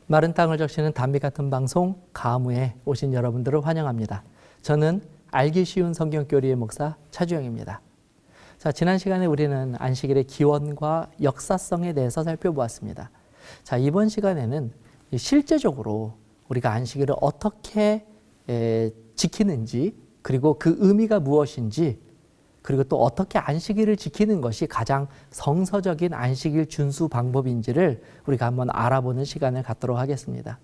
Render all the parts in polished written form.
마른 땅을 적시는 단비 같은 방송 가무에 오신 여러분들을 환영합니다. 저는 알기 쉬운 성경교리의 목사 차주영입니다. 자, 지난 시간에 우리는 안식일의 기원과 역사성에 대해서 살펴보았습니다. 자, 이번 시간에는 실제적으로 우리가 안식일을 어떻게 지키는지, 그리고 그 의미가 무엇인지, 그리고 또 어떻게 안식일을 지키는 것이 가장 성서적인 안식일 준수 방법인지를 우리가 한번 알아보는 시간을 갖도록 하겠습니다.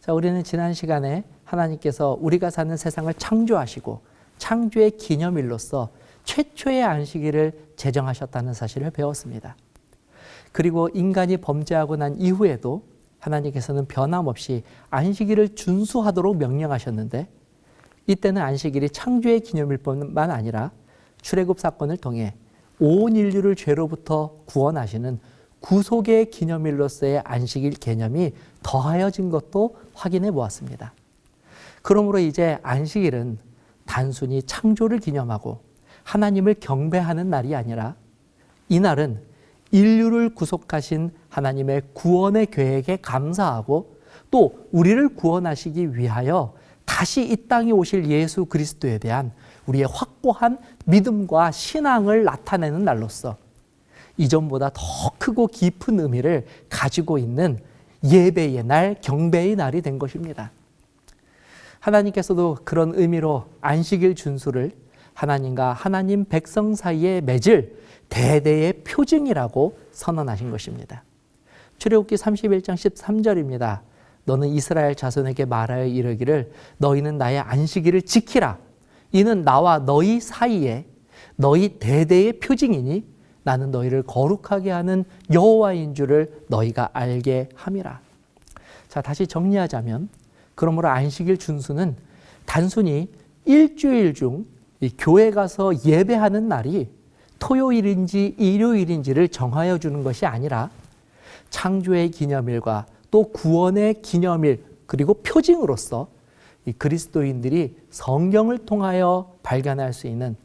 자, 우리는 지난 시간에 하나님께서 우리가 사는 세상을 창조하시고 창조의 기념일로서 최초의 안식일을 제정하셨다는 사실을 배웠습니다. 그리고 인간이 범죄하고 난 이후에도 하나님께서는 변함없이 안식일을 준수하도록 명령하셨는데, 이때는 안식일이 창조의 기념일 뿐만 아니라 출애굽 사건을 통해 온 인류를 죄로부터 구원하시는 구속의 기념일로서의 안식일 개념이 더하여진 것도 확인해 보았습니다. 그러므로 이제 안식일은 단순히 창조를 기념하고 하나님을 경배하는 날이 아니라, 이날은 인류를 구속하신 하나님의 구원의 계획에 감사하고 또 우리를 구원하시기 위하여 다시 이 땅에 오실 예수 그리스도에 대한 우리의 확고한 믿음과 신앙을 나타내는 날로서 이전보다 더 크고 깊은 의미를 가지고 있는 예배의 날, 경배의 날이 된 것입니다. 하나님께서도 그런 의미로 안식일 준수를 하나님과 하나님 백성 사이에 맺을 대대의 표징이라고 선언하신 것입니다. 출애굽기 31장 13절입니다. 너는 이스라엘 자손에게 말하여 이르기를 너희는 나의 안식일을 지키라. 이는 나와 너희 사이에 너희 대대의 표징이니 나는 너희를 거룩하게 하는 여호와인 줄을 너희가 알게 함이라. 자, 다시 정리하자면, 그러므로 안식일 준수는 단순히 일주일 중 교회 가서 예배하는 날이 토요일인지 일요일인지를 정하여 주는 것이 아니라 창조의 기념일과 또 구원의 기념일, 그리고 표징으로서 이 그리스도인들이 성경을 통하여 발견할 수 있는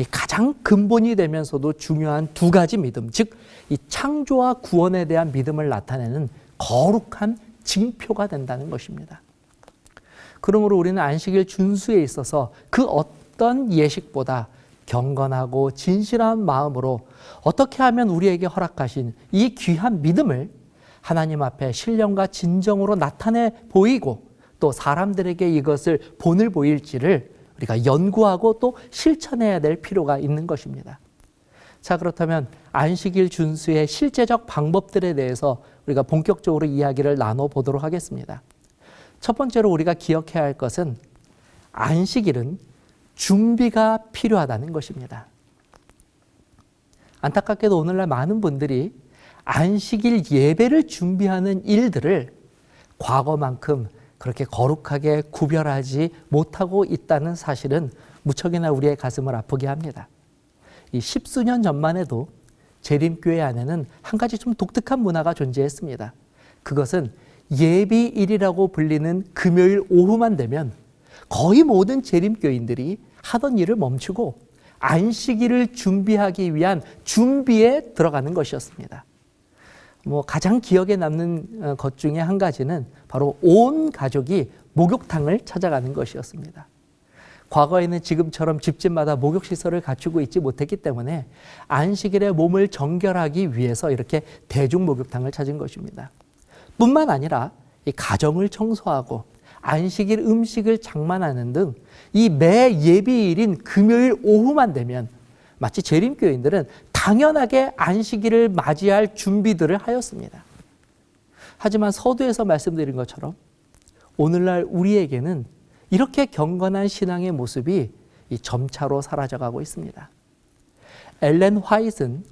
이 가장 근본이 되면서도 중요한 두 가지 믿음, 즉 이 창조와 구원에 대한 믿음을 나타내는 거룩한 징표가 된다는 것입니다. 그러므로 우리는 안식일 준수에 있어서 그 어떤 예식보다 경건하고 진실한 마음으로 어떻게 하면 우리에게 허락하신 이 귀한 믿음을 하나님 앞에 신령과 진정으로 나타내 보이고 또 사람들에게 이것을 본을 보일지를 우리가 연구하고 또 실천해야 될 필요가 있는 것입니다. 자, 그렇다면 안식일 준수의 실제적 방법들에 대해서 우리가 본격적으로 이야기를 나눠보도록 하겠습니다. 첫 번째로 우리가 기억해야 할 것은 안식일은 준비가 필요하다는 것입니다. 안타깝게도 오늘날 많은 분들이 안식일 예배를 준비하는 일들을 과거만큼 그렇게 거룩하게 구별하지 못하고 있다는 사실은 무척이나 우리의 가슴을 아프게 합니다. 이 십수년 전만 해도 재림교회 안에는 한 가지 좀 독특한 문화가 존재했습니다. 그것은 예비일이라고 불리는 금요일 오후만 되면 거의 모든 재림교인들이 하던 일을 멈추고 안식일을 준비하기 위한 준비에 들어가는 것이었습니다. 가장 기억에 남는 것 중에 한 가지는 바로 온 가족이 목욕탕을 찾아가는 것이었습니다. 과거에는 지금처럼 집집마다 목욕시설을 갖추고 있지 못했기 때문에 안식일에 몸을 정결하기 위해서 이렇게 대중 목욕탕을 찾은 것입니다. 뿐만 아니라 이 가정을 청소하고 안식일 음식을 장만하는 등 이 매 예비일인 금요일 오후만 되면 마치 재림교인들은 당연하게 안식일을 맞이할 준비들을 하였습니다. 하지만 서두에서 말씀드린 것처럼 오늘날 우리에게는 이렇게 경건한 신앙의 모습이 점차로 사라져가고 있습니다. 엘렌 화이트는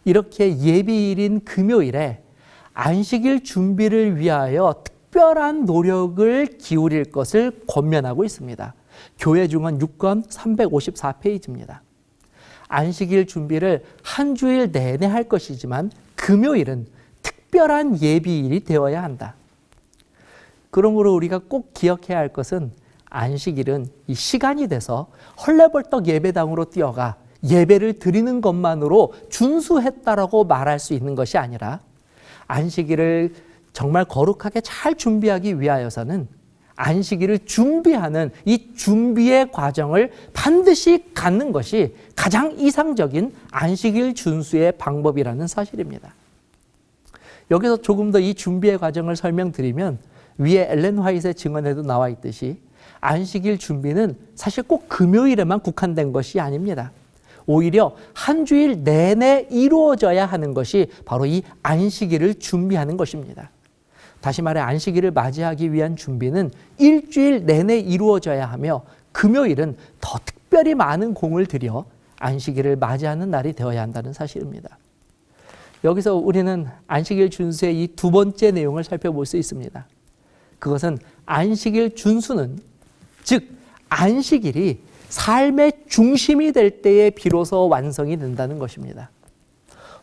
이렇게 예비일인 금요일에 안식일 준비를 위하여 특별한 노력을 기울일 것을 권면하고 있습니다. 교회 중원 6권 354페이지입니다. 안식일 준비를 한 주일 내내 할 것이지만 금요일은 특별한 예비일이 되어야 한다. 그러므로 우리가 꼭 기억해야 할 것은 안식일은 이 시간이 돼서 헐레벌떡 예배당으로 뛰어가 예배를 드리는 것만으로 준수했다라고 말할 수 있는 것이 아니라 안식일을 정말 거룩하게 잘 준비하기 위하여서는 안식일을 준비하는 이 준비의 과정을 반드시 갖는 것이 가장 이상적인 안식일 준수의 방법이라는 사실입니다. 여기서 조금 더 이 준비의 과정을 설명드리면 위에 엘렌 화이트의 증언에도 나와 있듯이 안식일 준비는 사실 꼭 금요일에만 국한된 것이 아닙니다. 오히려 한 주일 내내 이루어져야 하는 것이 바로 이 안식일을 준비하는 것입니다. 다시 말해 안식일을 맞이하기 위한 준비는 일주일 내내 이루어져야 하며 금요일은 더 특별히 많은 공을 들여 안식일을 맞이하는 날이 되어야 한다는 사실입니다. 여기서 우리는 안식일 준수의 이 두 번째 내용을 살펴볼 수 있습니다. 그것은 안식일 준수는 즉 안식일이 삶의 중심이 될 때에 비로소 완성이 된다는 것입니다.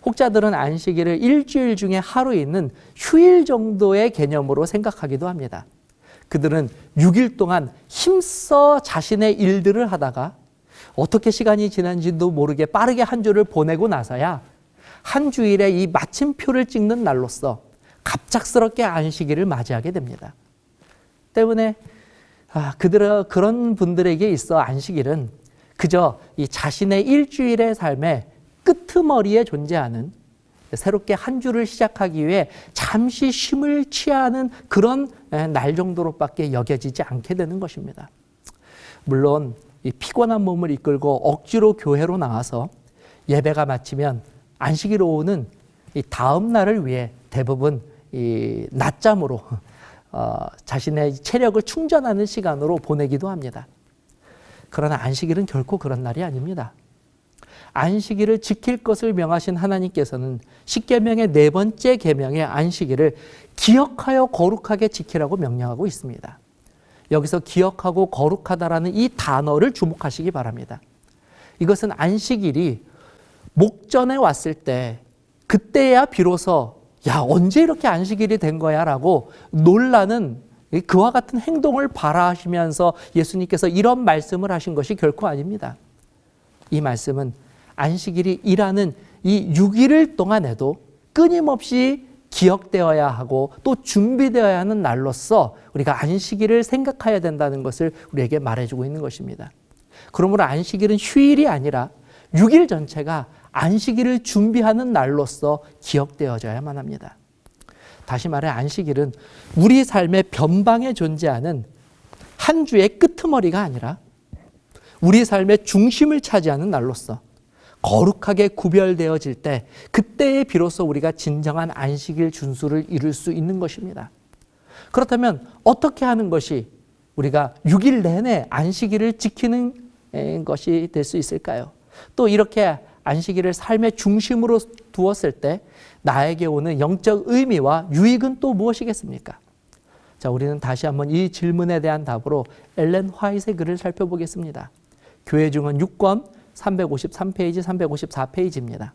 혹자들은 안식일을 일주일 중에 하루 있는 휴일 정도의 개념으로 생각하기도 합니다. 그들은 6일 동안 힘써 자신의 일들을 하다가 어떻게 시간이 지난지도 모르게 빠르게 한 주를 보내고 나서야 한 주일에 이 마침표를 찍는 날로서 갑작스럽게 안식일을 맞이하게 됩니다. 때문에 그런 분들에게 있어 안식일은 그저 이 자신의 일주일의 삶의 끄트머리에 존재하는 새롭게 한 주를 시작하기 위해 잠시 쉼을 취하는 그런 날 정도로밖에 여겨지지 않게 되는 것입니다. 물론 이 피곤한 몸을 이끌고 억지로 교회로 나와서 예배가 마치면 안식일 오후는 이 다음 날을 위해 대부분 이 낮잠으로 자신의 체력을 충전하는 시간으로 보내기도 합니다. 그러나 안식일은 결코 그런 날이 아닙니다. 안식일을 지킬 것을 명하신 하나님께서는 십계명의 네 번째 계명의 안식일을 기억하여 거룩하게 지키라고 명령하고 있습니다. 여기서 기억하고 거룩하다라는 이 단어를 주목하시기 바랍니다. 이것은 안식일이 목전에 왔을 때 그때야 비로소 언제 이렇게 안식일이 된 거야 라고 놀라는 그와 같은 행동을 바라시면서 예수님께서 이런 말씀을 하신 것이 결코 아닙니다. 이 말씀은 안식일이 일하는 이 6일을 동안에도 끊임없이 기억되어야 하고 또 준비되어야 하는 날로서 우리가 안식일을 생각해야 된다는 것을 우리에게 말해주고 있는 것입니다. 그러므로 안식일은 휴일이 아니라 6일 전체가 안식일을 준비하는 날로서 기억되어져야만 합니다. 다시 말해 안식일은 우리 삶의 변방에 존재하는 한 주의 끄트머리가 아니라 우리 삶의 중심을 차지하는 날로서 거룩하게 구별되어질 때 그때에 비로소 우리가 진정한 안식일 준수를 이룰 수 있는 것입니다. 그렇다면 어떻게 하는 것이 우리가 6일 내내 안식일을 지키는 것이 될 수 있을까요? 또 이렇게 안식일을 삶의 중심으로 두었을 때 나에게 오는 영적 의미와 유익은 또 무엇이겠습니까? 자, 우리는 다시 한번 이 질문에 대한 답으로 엘렌 화이트의 글을 살펴보겠습니다. 교회 증언 6권 353페이지, 354페이지입니다.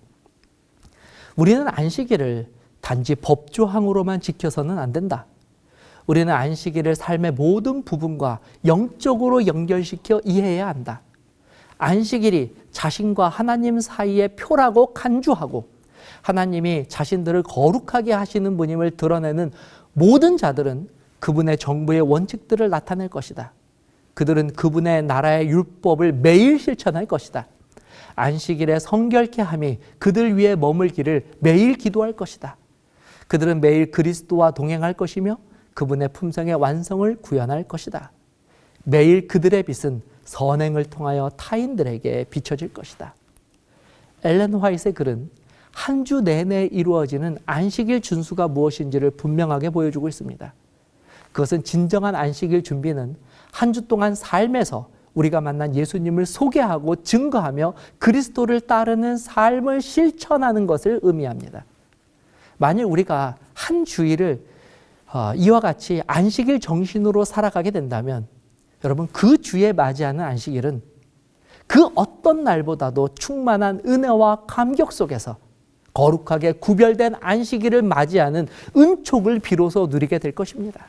우리는 안식일을 단지 법조항으로만 지켜서는 안 된다. 우리는 안식일을 삶의 모든 부분과 영적으로 연결시켜 이해해야 한다. 안식일이 자신과 하나님 사이의 표라고 간주하고 하나님이 자신들을 거룩하게 하시는 분임을 드러내는 모든 자들은 그분의 정부의 원칙들을 나타낼 것이다. 그들은 그분의 나라의 율법을 매일 실천할 것이다. 안식일의 성결케 함이 그들 위에 머물기를 매일 기도할 것이다. 그들은 매일 그리스도와 동행할 것이며 그분의 품성의 완성을 구현할 것이다. 매일 그들의 빛은 선행을 통하여 타인들에게 비춰질 것이다. 엘렌 화이트의 글은 한 주 내내 이루어지는 안식일 준수가 무엇인지를 분명하게 보여주고 있습니다. 그것은 진정한 안식일 준비는 한 주 동안 삶에서 우리가 만난 예수님을 소개하고 증거하며 그리스도를 따르는 삶을 실천하는 것을 의미합니다. 만일 우리가 한 주일을 이와 같이 안식일 정신으로 살아가게 된다면 여러분 그 주에 맞이하는 안식일은 그 어떤 날보다도 충만한 은혜와 감격 속에서 거룩하게 구별된 안식일을 맞이하는 은총을 비로소 누리게 될 것입니다.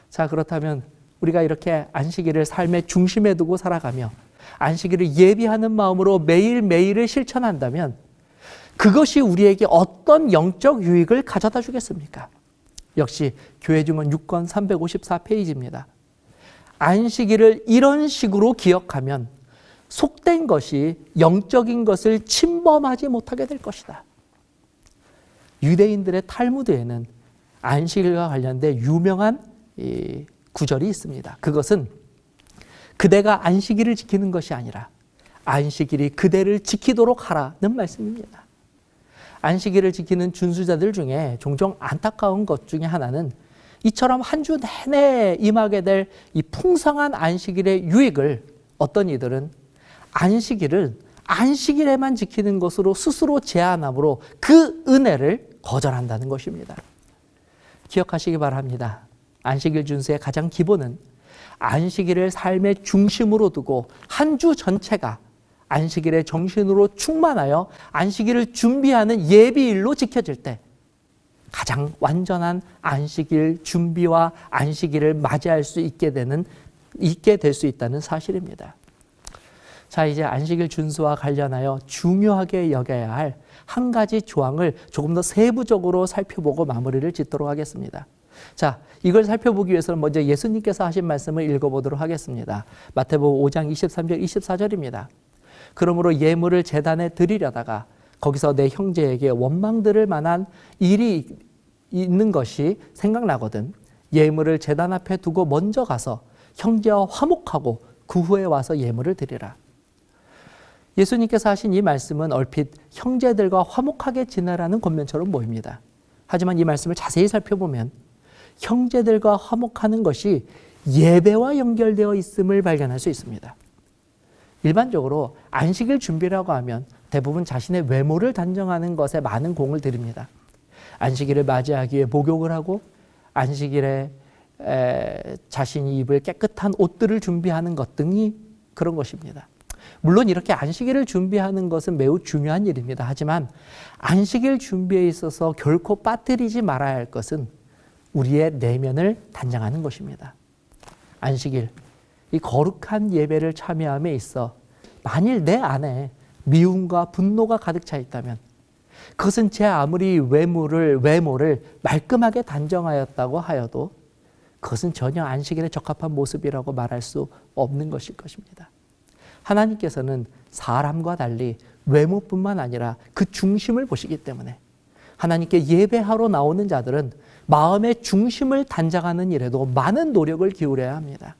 자, 그렇다면 우리가 이렇게 안식일을 삶의 중심에 두고 살아가며 안식일을 예비하는 마음으로 매일매일을 실천한다면 그것이 우리에게 어떤 영적 유익을 가져다 주겠습니까? 역시 교회 증언 6권 354페이지입니다. 안식일을 이런 식으로 기억하면 속된 것이 영적인 것을 침범하지 못하게 될 것이다. 유대인들의 탈무드에는 안식일과 관련된 유명한 구절이 있습니다. 그것은 그대가 안식일을 지키는 것이 아니라 안식일이 그대를 지키도록 하라는 말씀입니다. 안식일을 지키는 준수자들 중에 종종 안타까운 것 중에 하나는 이처럼 한 주 내내 임하게 될 이 풍성한 안식일의 유익을 어떤 이들은 안식일을 안식일에만 지키는 것으로 스스로 제한함으로 그 은혜를 거절한다는 것입니다. 기억하시기 바랍니다. 안식일 준수의 가장 기본은 안식일을 삶의 중심으로 두고 한 주 전체가 안식일의 정신으로 충만하여 안식일을 준비하는 예비일로 지켜질 때 가장 완전한 안식일 준비와 안식일을 맞이할 수 있게 될 수 있다는 사실입니다. 자, 이제 안식일 준수와 관련하여 중요하게 여겨야 할 한 가지 조항을 조금 더 세부적으로 살펴보고 마무리를 짓도록 하겠습니다. 자, 이걸 살펴보기 위해서는 먼저 예수님께서 하신 말씀을 읽어보도록 하겠습니다. 마태복음 5장 23절 24절입니다. 그러므로 예물을 제단에 드리려다가 거기서 내 형제에게 원망 들을 만한 일이 있는 것이 생각나거든 예물을 제단 앞에 두고 먼저 가서 형제와 화목하고 그 후에 와서 예물을 드리라. 예수님께서 하신 이 말씀은 얼핏 형제들과 화목하게 지내라는 권면처럼 보입니다. 하지만 이 말씀을 자세히 살펴보면 형제들과 화목하는 것이 예배와 연결되어 있음을 발견할 수 있습니다. 일반적으로 안식일 준비라고 하면 대부분 자신의 외모를 단정하는 것에 많은 공을 들입니다. 안식일을 맞이하기 위해 목욕을 하고 안식일에 자신이 입을 깨끗한 옷들을 준비하는 것 등이 그런 것입니다. 물론 이렇게 안식일을 준비하는 것은 매우 중요한 일입니다. 하지만 안식일 준비에 있어서 결코 빠뜨리지 말아야 할 것은 우리의 내면을 단장하는 것입니다. 안식일, 이 거룩한 예배를 참여함에 있어 만일 내 안에 미움과 분노가 가득 차 있다면 그것은 제 아무리 외모를 말끔하게 단정하였다고 하여도 그것은 전혀 안식일에 적합한 모습이라고 말할 수 없는 것일 것입니다. 하나님께서는 사람과 달리 외모뿐만 아니라 그 중심을 보시기 때문에 하나님께 예배하러 나오는 자들은 마음의 중심을 단장하는 일에도 많은 노력을 기울여야 합니다.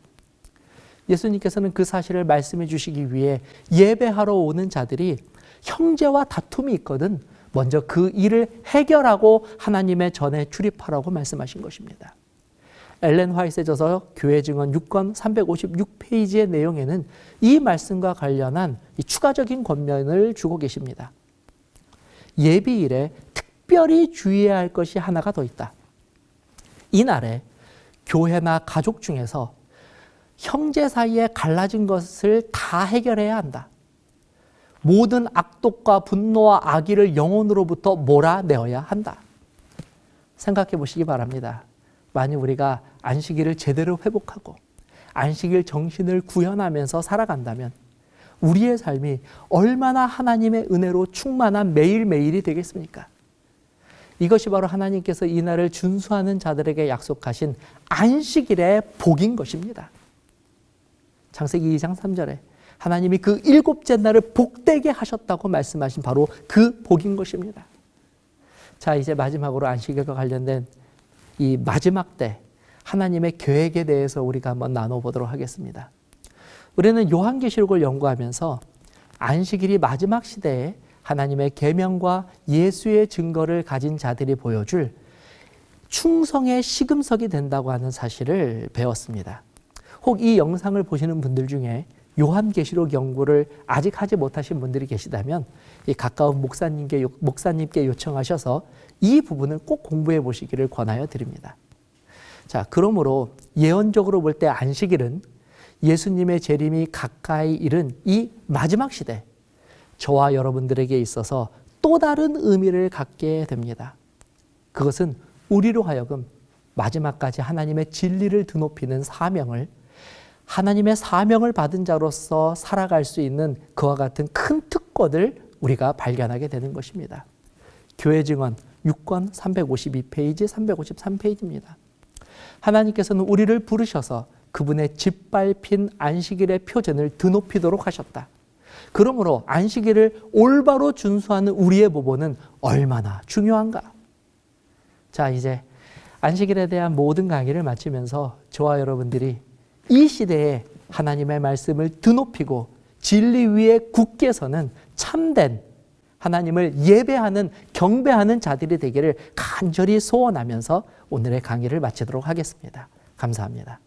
예수님께서는 그 사실을 말씀해 주시기 위해 예배하러 오는 자들이 형제와 다툼이 있거든 먼저 그 일을 해결하고 하나님의 전에 출입하라고 말씀하신 것입니다. 엘렌 화이트의 저서 교회 증언 6권 356페이지의 내용에는 이 말씀과 관련한 이 추가적인 권면을 주고 계십니다. 예비일에 특별히 주의해야 할 것이 하나가 더 있다. 이날에 교회나 가족 중에서 형제 사이에 갈라진 것을 다 해결해야 한다. 모든 악독과 분노와 악의를 영혼으로부터 몰아내어야 한다. 생각해 보시기 바랍니다. 만약 우리가 안식일을 제대로 회복하고 안식일 정신을 구현하면서 살아간다면 우리의 삶이 얼마나 하나님의 은혜로 충만한 매일매일이 되겠습니까? 이것이 바로 하나님께서 이 날을 준수하는 자들에게 약속하신 안식일의 복인 것입니다. 창세기 2장 3절에 하나님이 그 일곱째 날을 복되게 하셨다고 말씀하신 바로 그 복인 것입니다. 자, 이제 마지막으로 안식일과 관련된 이 마지막 때 하나님의 계획에 대해서 우리가 한번 나눠보도록 하겠습니다. 우리는 요한계시록을 연구하면서 안식일이 마지막 시대에 하나님의 계명과 예수의 증거를 가진 자들이 보여줄 충성의 시금석이 된다고 하는 사실을 배웠습니다. 혹 이 영상을 보시는 분들 중에 요한계시록 연구를 아직 하지 못하신 분들이 계시다면 이 가까운 목사님께 요청하셔서 이 부분을 꼭 공부해 보시기를 권하여 드립니다. 자, 그러므로 예언적으로 볼 때 안식일은 예수님의 재림이 가까이 이른 이 마지막 시대, 저와 여러분들에게 있어서 또 다른 의미를 갖게 됩니다. 그것은 우리로 하여금 마지막까지 하나님의 진리를 드높이는 사명을, 하나님의 사명을 받은 자로서 살아갈 수 있는 그와 같은 큰 특권을 우리가 발견하게 되는 것입니다. 교회 증언 6권 352페이지, 353페이지입니다. 하나님께서는 우리를 부르셔서 그분의 짓밟힌 안식일의 표전을 드높이도록 하셨다. 그러므로 안식일을 올바로 준수하는 우리의 모범은 얼마나 중요한가? 자, 이제 안식일에 대한 모든 강의를 마치면서 저와 여러분들이 이 시대에 하나님의 말씀을 드높이고 진리 위에 굳게 서는 참된 하나님을 예배하는 경배하는 자들이 되기를 간절히 소원하면서 오늘의 강의를 마치도록 하겠습니다. 감사합니다.